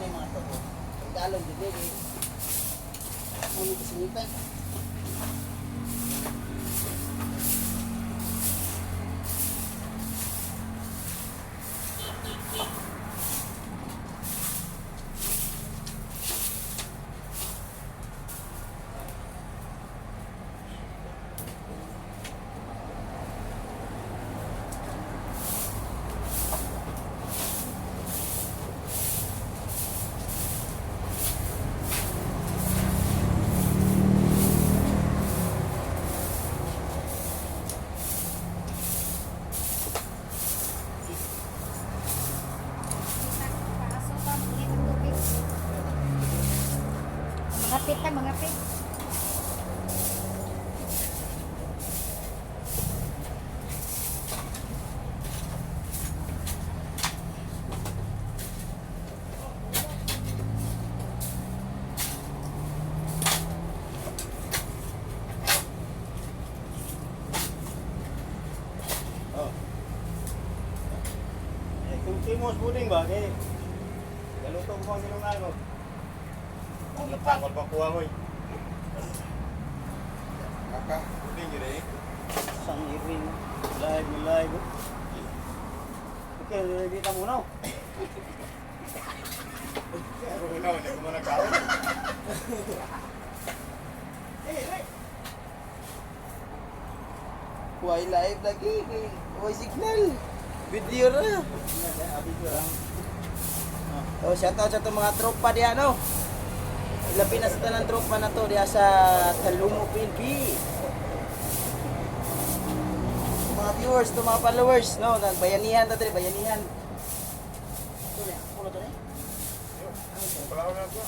yung mga to. Galon din eh. Ano yung sinipan? Mangapit ka, mangapit. Oh. Kung timos puding ba, galuto ko bang sinungan mo? Ang napakot pa kuha mo eh. Kaka, puding yun eh. Isang iring. Live. Okay, ready ka muna. Pero wala, hindi ko muna kaon. Kuhay live lagi. Kuhay signal. Video na. Oh, shout out sa itong mga tropa diya, no? Labi na sa tanang tropa na to diya sa Talungo, PNP. Mga viewers, to mga followers, no? Bayanihan na dito, bayanihan. Ito na, puno to na. Palaw na ko.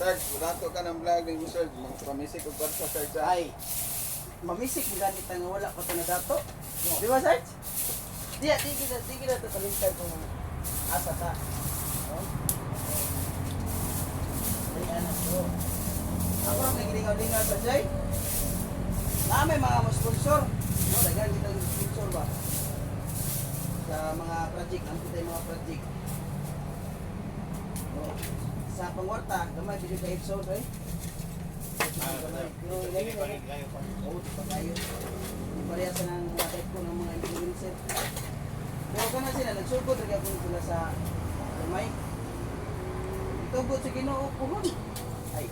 Sarge, mudato ka ng vlog ng Sarge. Pamisik ko barsa, Sarge. Ay, mamisik mo ganit nga wala pa ito na dato. Di ba, Sarge? Di kita ito talintay kung asa ka. No? Ay, anak ko. Ako ang nagilingaw-lingaw sa Jay. May mga sponsor. No, dagan kita ng sponsor ba? Sa mga project, ang kita yung mga project. No. Sa pangwarta, gamay video ka episode eh. Pero ganyan eh. Oo, di pa kayo. Parehasa ng mga type ko ng mga influencer. Pero kung sila, nagsugod rin ako sila sa gamay. Itugod sa Ginoo puhon. Ay.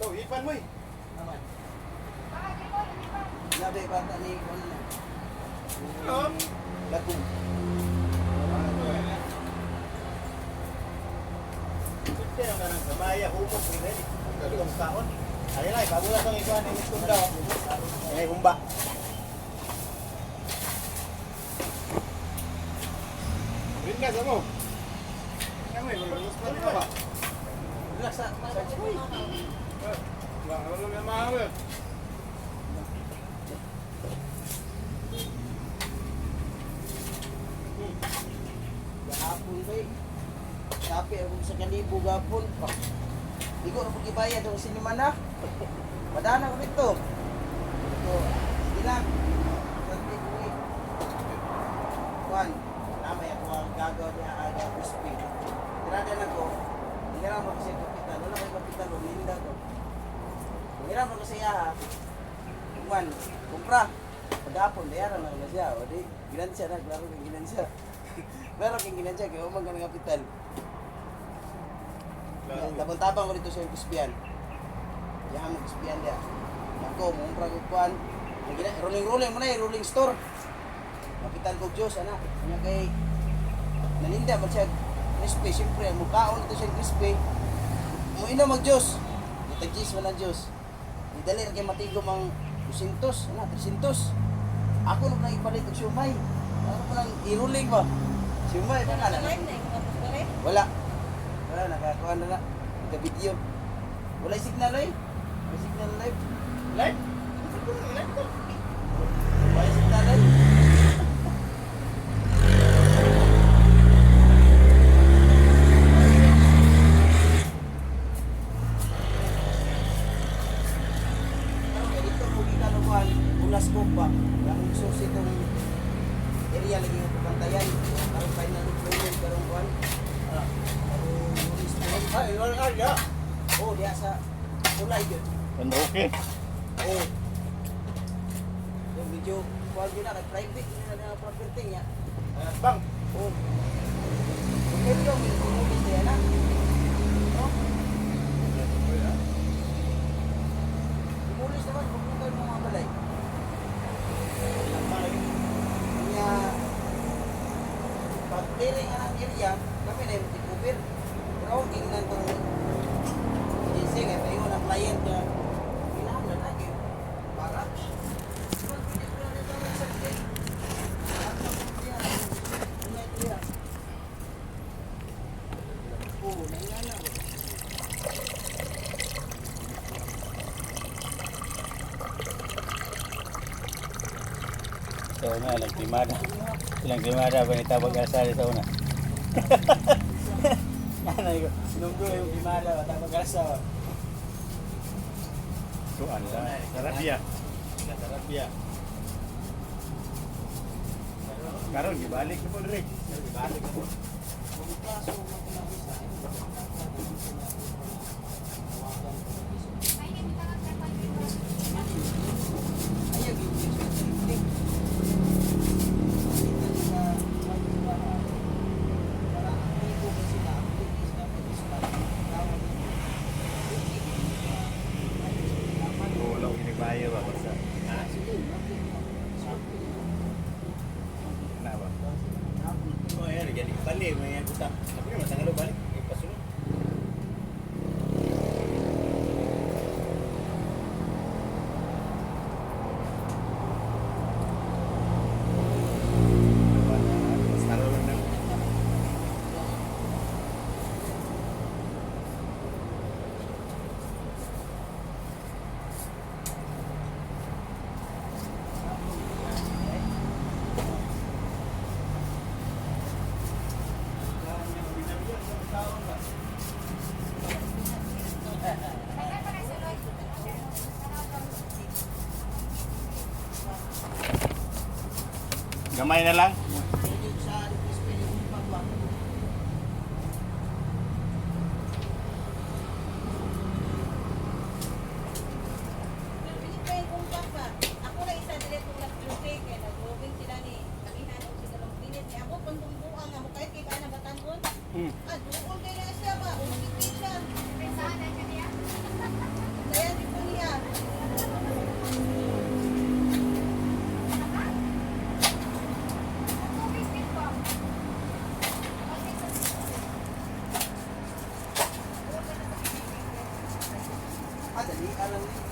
So, ipan mo eh. Naman. Labi bata ni Juan. Lagong. Ito yung kanang gamaya, humok ni Rene. Ito yung kaon. Ay lang, pabula itong ikuha ng itong daw. Ay, humba. Rin ka, mo. Kaya mo, malulus pa rin ba? Relax sa Uy. Ano naman mahal? Gahapon ba eh. Sapi ako sa kalibo gapon. Igo na pag-ibayad ang sinima na. Madana ko dito. So, sige lang. Santi ko eh. Juan, namay ako ang gagaw niya aga crispy. Tirada na ko. Hingiram ako siya kapital. Wala kayo kapital o linda ko. Hingiram ako siya ha. Juan, kumpra. Pagkapon, bayaran lang na siya. O di, ginansya na. Klaro kang ginansya. Pero kang ginansya, kaya umang ka ng kapital. Tabang-tabang ko dito sa Kuspian. Yan mo Kuspian dia. Ako, mumpra ko kuan. Rolling mo na eh, rolling store. Kapital ko Diyos, anak. Kanya kay naninda mag siya crispy. Siyempre, mukhaon ito siya crispy. Muinom mag Diyos. Itag-Diyos mo na Diyos. Idali rin kayo matigom ang 200, anak, 300. Ako nung nang ipalit ang siumay. Ako pa lang i-rolling ba? Siumay, pa nga na. Wala. Wala, nakakuha na na. Naka-video. Wala signal eh. Wala signal live. Live? Wala signal live. karong kuan. Ah. Karong ruling store. Ay, wala ka ya. Oh, diya sa ulay gyud. Ano okay? Oh. Yung video kuan gyud na kay private na property niya. Bang. Oh. Okay, yung movie niya na. No? Imulis naman kung ano kayo mga balay. Kanya, pag clearing ang area, kami na yung tikupir. Pero ako tingnan kung gising, eh, tayo ng client niya. Kailangan na lagi. Para. Oo, nahingan na. Sa una, lang timada. Ilang timada ba ni tabag asali sa una? Nanay ko, nunggu yung timada ba tabag asal. So anda, Sarabia. Sarabia. Karon gibalik ko diri. Gibalik ko. Wala ko ginigbayo ba basta. Na ba? Oh, ya, jadi balik may buta. Tapi masa ngalo balik, ipasunod. Gamay na lang. Dali, alam niyo.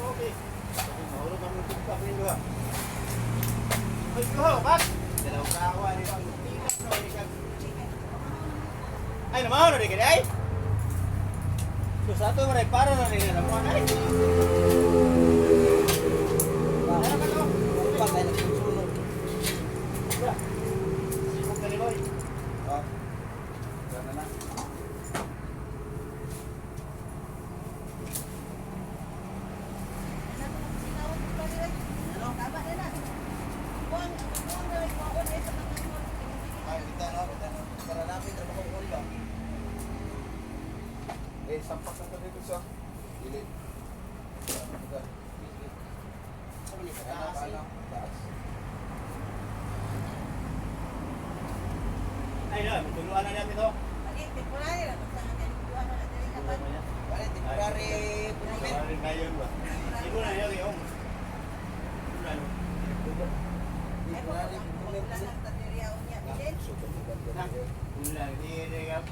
Okay. Mahulog kami ito pa rin doon. Ay, ko, bak. Dalawang kawa ni Bang. Ay, namaw na rin ka ay. So, sa ito maray para na rin na naman ay. Ano ka no? Pa tayo nagsusunod. Sibog ka ni Boy. Oh. Gana na. Ay, kita no, kita no. Para namin trabaho ko ulo. Sampak na dito sa gilid. Sabi ni taas. Ay, na, tutuluan na namin ito. Bale, temporary improvement. Maraming ngayon ba? Ibo na yun yung. Temporary improvement. Ulan, hindi ka.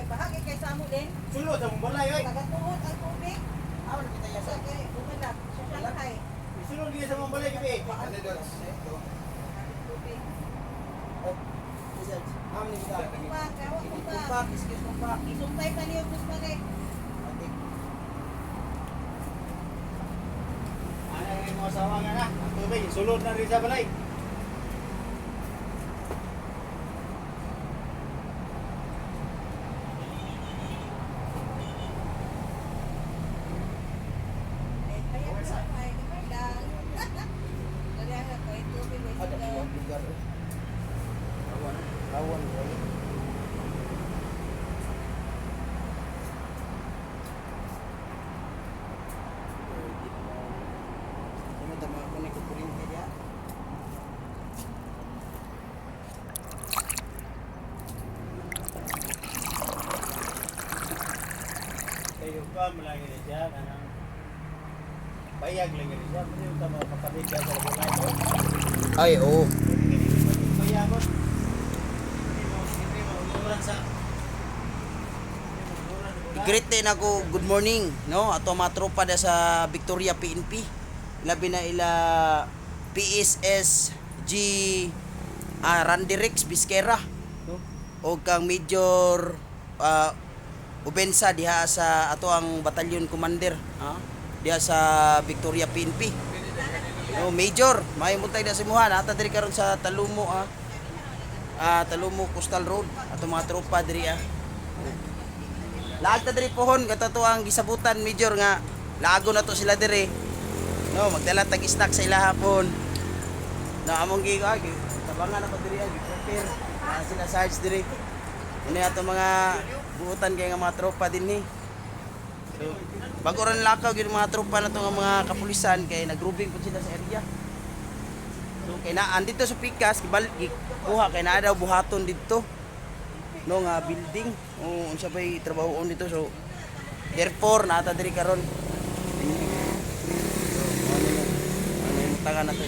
Bahagi kay Samo din. Sulod sa mong balay, oy. Tagatuhod ang tubig. Awan kita ya sa. Sa bumanap. Sa lakay. Sulod din sa mong balay, gabi. Ano doon? Tubig. Ma'am ni kita. Kumpak, kawa kumpak. Kumpak, excuse kumpak. Isumpay pa niyo gusto pa rin. Ano yung mga asawa nga na? Ang tubig, sulod na rin sa balay. kuha mo lang yun siya, kanang bayag lang yun siya. Pero yung tama kapatid ka sa labulay mo. Ay, oo. Bayagon. Hindi mo umuran sa... Greet din ako, good morning, no? Ato mga tropa da sa Victoria PNP. Labi na ila PSS G Randy Rex Bisquera, no? O kang Major Ubensa diha sa ato ang batalyon commander, ha? Diha sa Victoria PNP. No, Major, may muntay na simuhan ata diri karon sa Talumo, ha? Talumo Coastal Road, ato mga tropa diri, ha? Laag ta diri pohon katato ang gisabutan Major nga lago na to sila diri. No, magdala tag snack sa ila hapon. Na among gi tabangan na ko diri ang prepare. Sila sarge diri. Ini ato mga buutan kay nga mga tropa dinhi. So, bago ran lakaw gyud mga tropa na to nga mga kapulisan kay nagrubing pud sila sa area. So kay na andito sa Pikas gibalik kuha kay naa daw buhaton didto. No nga building o unsa bay trabahoon dito so therefore nata diri karon ano yung tangan nato